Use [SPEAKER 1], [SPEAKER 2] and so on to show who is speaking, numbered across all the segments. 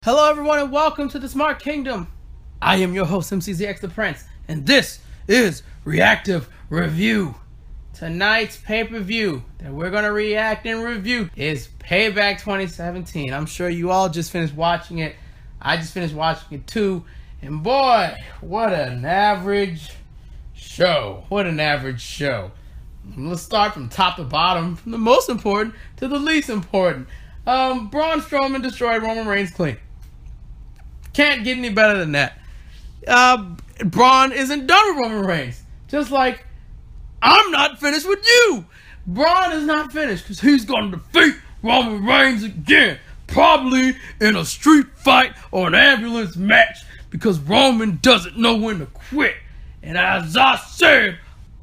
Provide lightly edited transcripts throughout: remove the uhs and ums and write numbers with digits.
[SPEAKER 1] Hello everyone and welcome to the Smark Kingdom. I am your host MCZX The Prince and this is Reactive Review. Tonight's pay-per-view that we're going to react and review is Payback 2017. I'm sure you all just finished watching it. I just finished watching it too. And boy, what an average show. What an average show. Let's start from top to bottom, from the most important to the least important. Braun Strowman destroyed Roman Reigns clean. Can't get any better than that. Braun isn't done with Roman Reigns. Just like, I'm not finished with you. Braun is not finished because he's going to defeat Roman Reigns again. Probably in a street fight or an ambulance match because Roman doesn't know when to quit. And as I said,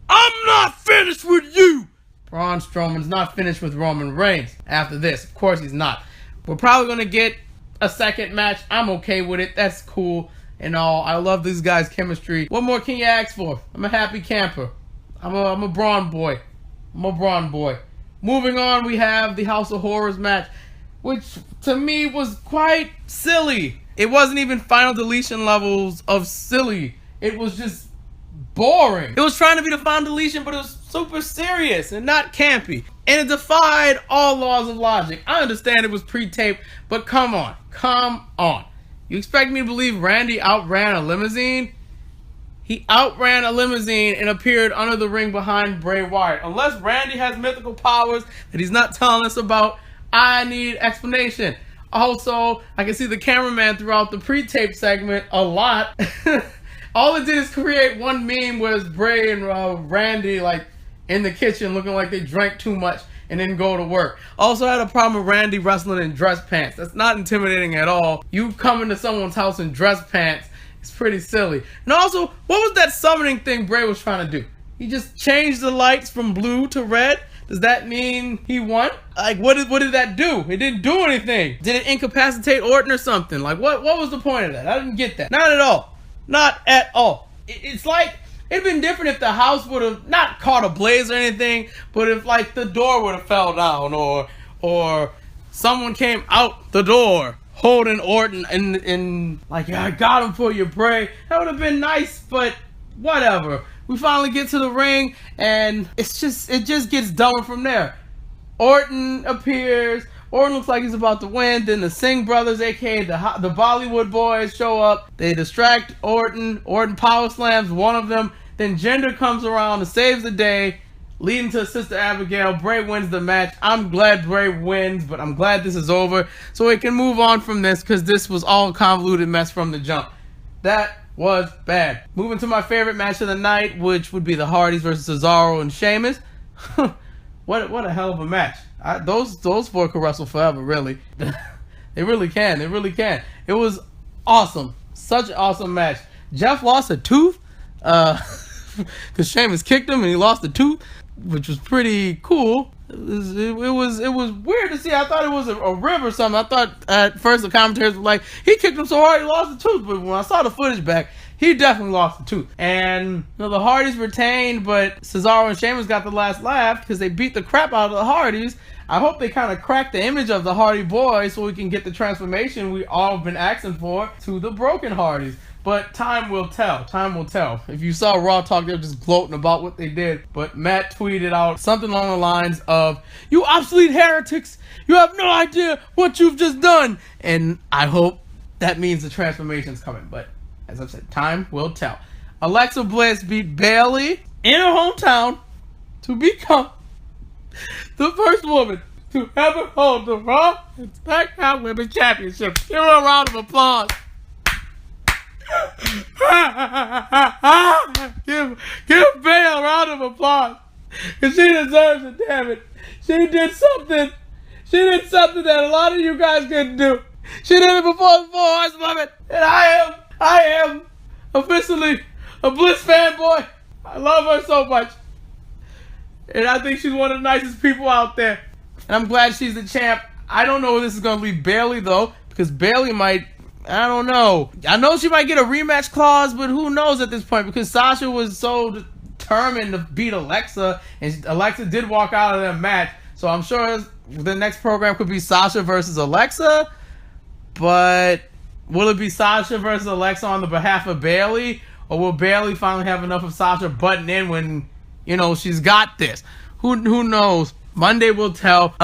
[SPEAKER 1] I'm not finished with you. Braun Strowman's not finished with Roman Reigns after this. Of course he's not. We're probably going to get a second match. I'm okay with it. That's cool and all. I love these guys' chemistry. What more can you ask for? I'm a happy camper. I'm a Braun boy. I'm a Braun boy. Moving on, we have the House of Horrors match, which to me was quite silly. It wasn't even final deletion levels of silly. It was just boring. It was trying to be the final deletion, but it was super serious and not campy. And it defied all laws of logic. I understand it was pre-taped, but come on. Come on. You expect me to believe Randy outran a limousine? He outran a limousine and appeared under the ring behind Bray Wyatt. Unless Randy has mythical powers that he's not telling us about, I need explanation. Also, I can see the cameraman throughout the pre-tape segment a lot. All it did is create one meme where Bray and Randy like in the kitchen looking like they drank too much and didn't go to work. Also had a problem with Randy wrestling in dress pants. That's not intimidating at all. You come into someone's house in dress pants, it's pretty silly. And also, what was that summoning thing Bray was trying to do? He just changed the lights from blue to red? Does that mean he won? Like, what did that do? It didn't do anything. Did it incapacitate Orton or something? Like, what was the point of that? I didn't get that. Not at all. Not at all. It's like, it'd been different if the house would have not caught ablaze or anything, but if like the door would have fell down or someone came out the door holding Orton and like, yeah, I got him for you, Bray. That would have been nice, but whatever. We finally get to the ring and it just gets dumber from there. Orton appears. Orton looks like he's about to win. Then the Singh brothers, aka the Bollywood boys, show up. They distract Orton. Orton power slams one of them. Then Jinder comes around and saves the day, leading to Sister Abigail. Bray wins the match. I'm glad Bray wins, but I'm glad this is over so we can move on from this because this was all a convoluted mess from the jump. That was bad. Moving to my favorite match of the night, which would be the Hardys versus Cesaro and Sheamus. What a hell of a match. Those four could wrestle forever, really. They really can. They really can. It was awesome. Such an awesome match. Jeff lost a tooth because Sheamus kicked him and he lost a tooth, which was pretty cool. It was weird to see. I thought it was a rib or something. I thought at first the commentators were like, he kicked him so hard he lost the tooth. But when I saw the footage back, he definitely lost the tooth. And the Hardys retained, but Cesaro and Sheamus got the last laugh because they beat the crap out of the Hardys. I hope they kind of crack the image of the Hardy Boys so we can get the transformation we all have been asking for to the Broken Hardys. But time will tell. Time will tell. If you saw Raw Talk, they were just gloating about what they did. But Matt tweeted out something along the lines of, "You obsolete heretics! You have no idea what you've just done!" And I hope that means the transformation's coming. But as I've said, time will tell. Alexa Bliss beat Bayley in her hometown to become the first woman to ever hold the Raw and SmackDown Women's Championship. Give her a round of applause. give Bayley a round of applause. Because she deserves it, damn it. She did something. She did something that a lot of you guys couldn't do. She did it before the Four Horsemen. And I am officially a Bliss fanboy. I love her so much. And I think she's one of the nicest people out there. And I'm glad she's the champ. I don't know if this is going to leave Bayley, though. Because Bayley might, I don't know. I know she might get a rematch clause, but who knows at this point. Because Sasha was so determined to beat Alexa. And Alexa did walk out of that match. So I'm sure the next program could be Sasha versus Alexa. But Will it be Sasha versus Alexa on the behalf of Bayley? Or will Bayley finally have enough of Sasha butting in when, she's got this? Who knows? Monday will tell.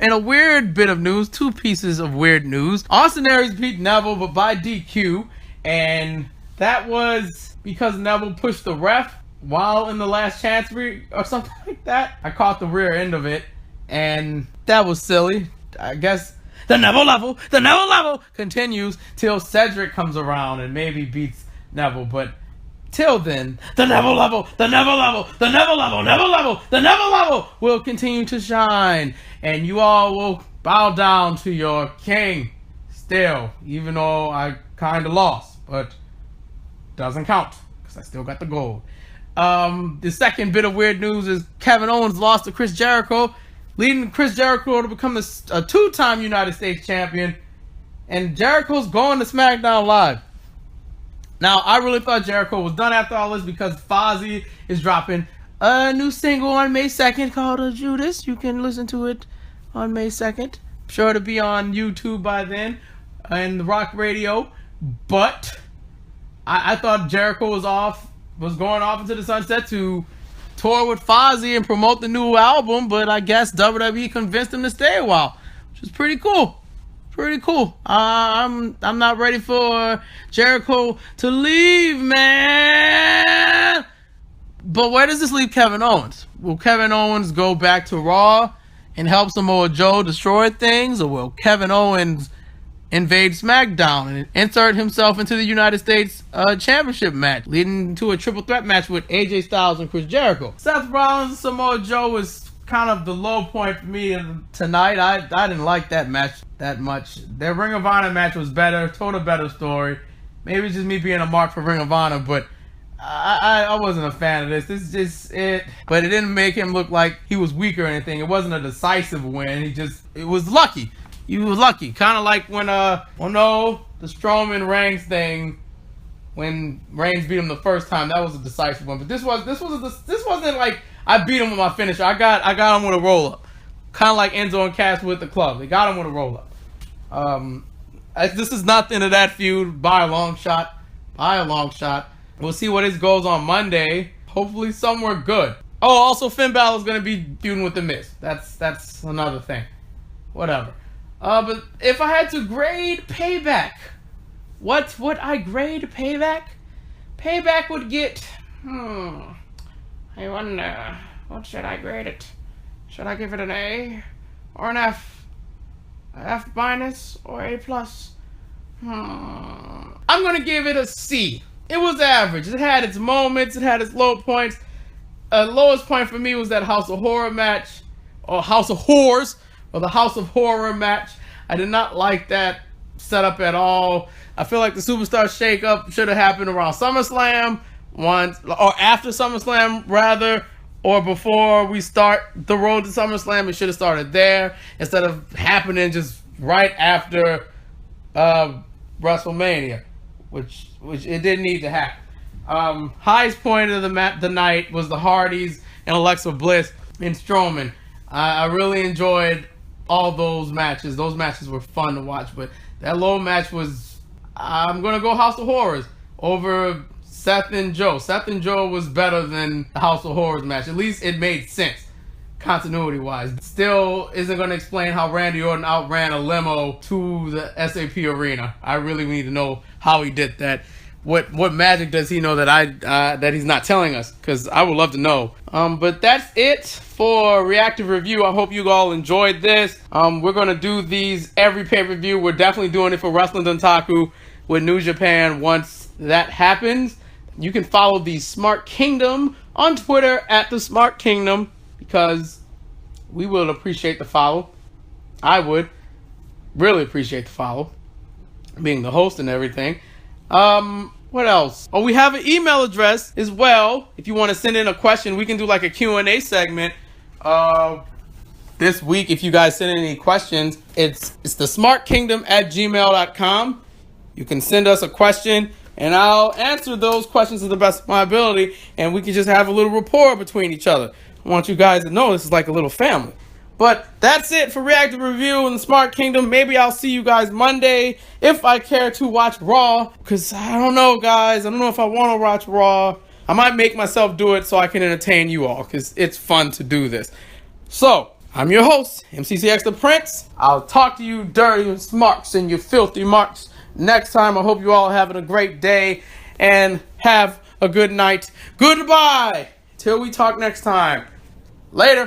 [SPEAKER 1] In a weird bit of news, 2 pieces of weird news. Austin Aries beat Neville, but by DQ. And that was because Neville pushed the ref while in the last chance or something like that. I caught the rear end of it. And that was silly. I guess the Neville level continues till Cedric comes around and maybe beats Neville. But till then, the Neville level will continue to shine. And you all will bow down to your king still. Even though I kind of lost. But doesn't count. Because I still got the gold. The second bit of weird news is Kevin Owens lost to Chris Jericho, leading Chris Jericho to become a 2-time United States champion. And Jericho's going to SmackDown Live. Now, I really thought Jericho was done after all this because Fozzy is dropping a new single on May 2nd called Judas. You can listen to it on May 2nd. Sure to be on YouTube by then and the Rock Radio. But I thought Jericho was going off into the sunset to tour with Fozzy and promote the new album, but I guess WWE convinced him to stay a while, which is pretty cool. I'm not ready for Jericho to leave, man. But where does this leave Kevin Owens? Will Kevin Owens go back to Raw and help Samoa Joe destroy things, or will Kevin Owens invade SmackDown and insert himself into the United States Championship match, leading to a triple threat match with AJ Styles and Chris Jericho? Seth Rollins and Samoa Joe was kind of the low point for me tonight. I didn't like that match that much. Their Ring of Honor match was better, told a better story. Maybe it's just me being a mark for Ring of Honor, but I wasn't a fan of this. This is just it. But it didn't make him look like he was weak or anything. It wasn't a decisive win. It was lucky. He was lucky. Kind of like when the Strowman Reigns thing, when Reigns beat him the first time, that was a decisive one. But this wasn't like I beat him with my finisher. I got him with a roll up. Kind of like Enzo and Cass with the club. They got him with a roll up. This is nothing to that feud by a long shot. We'll see what his goes on Monday. Hopefully somewhere good. Oh, also Finn Balor is going to be feuding with The Miz. That's another thing. Whatever. But if I had to grade Payback, what would I grade Payback? Payback would get, I wonder, what should I grade it? Should I give it an A or an F? F minus or A plus? I'm going to give it a C. It was average. It had its moments. It had its low points. Lowest point for me was that House of Horror match, or House of Horrors, or the House of Horror match. I did not like that setup at all. I feel like the Superstar Shakeup should have happened around SummerSlam once, or after SummerSlam rather, or before we start the road to SummerSlam. It should have started there instead of happening just right after WrestleMania, which it didn't need to happen. Highest point of the night was the Hardys and Alexa Bliss and Strowman. I really enjoyed all those matches. Those matches were fun to watch, but that low match was, I'm going to go House of Horrors over Seth and Joe. Seth and Joe was better than the House of Horrors match. At least it made sense, continuity-wise. Still isn't going to explain how Randy Orton outran a limo to the SAP arena. I really need to know how he did that. What magic does he know that he's not telling us? Because I would love to know. But that's it for Reactive Review. I hope you all enjoyed this. We're going to do these every pay-per-view. We're definitely doing it for Wrestling Dontaku with New Japan once that happens. You can follow the Smark Kingdom on Twitter at TheSmarkKingdom, because we will appreciate the follow. I would really appreciate the follow, being the host and everything. What else? Oh, we have an email address as well. If you want to send in a question, we can do like a Q&A segment this week. If you guys send in any questions, it's TheSmarkKingdom@gmail.com. You can send us a question and I'll answer those questions to the best of my ability, and we can just have a little rapport between each other. I want you guys to know this is like a little family. But that's it for Reactive Review in the Smark Kingdom. Maybe I'll see you guys Monday if I care to watch Raw. Because I don't know, guys. I don't know if I want to watch Raw. I might make myself do it so I can entertain you all. Because it's fun to do this. So, I'm your host, MCZX The Prince. I'll talk to you dirty smarks and you filthy marks next time. I hope you all having a great day. And have a good night. Goodbye. Till we talk next time. Later.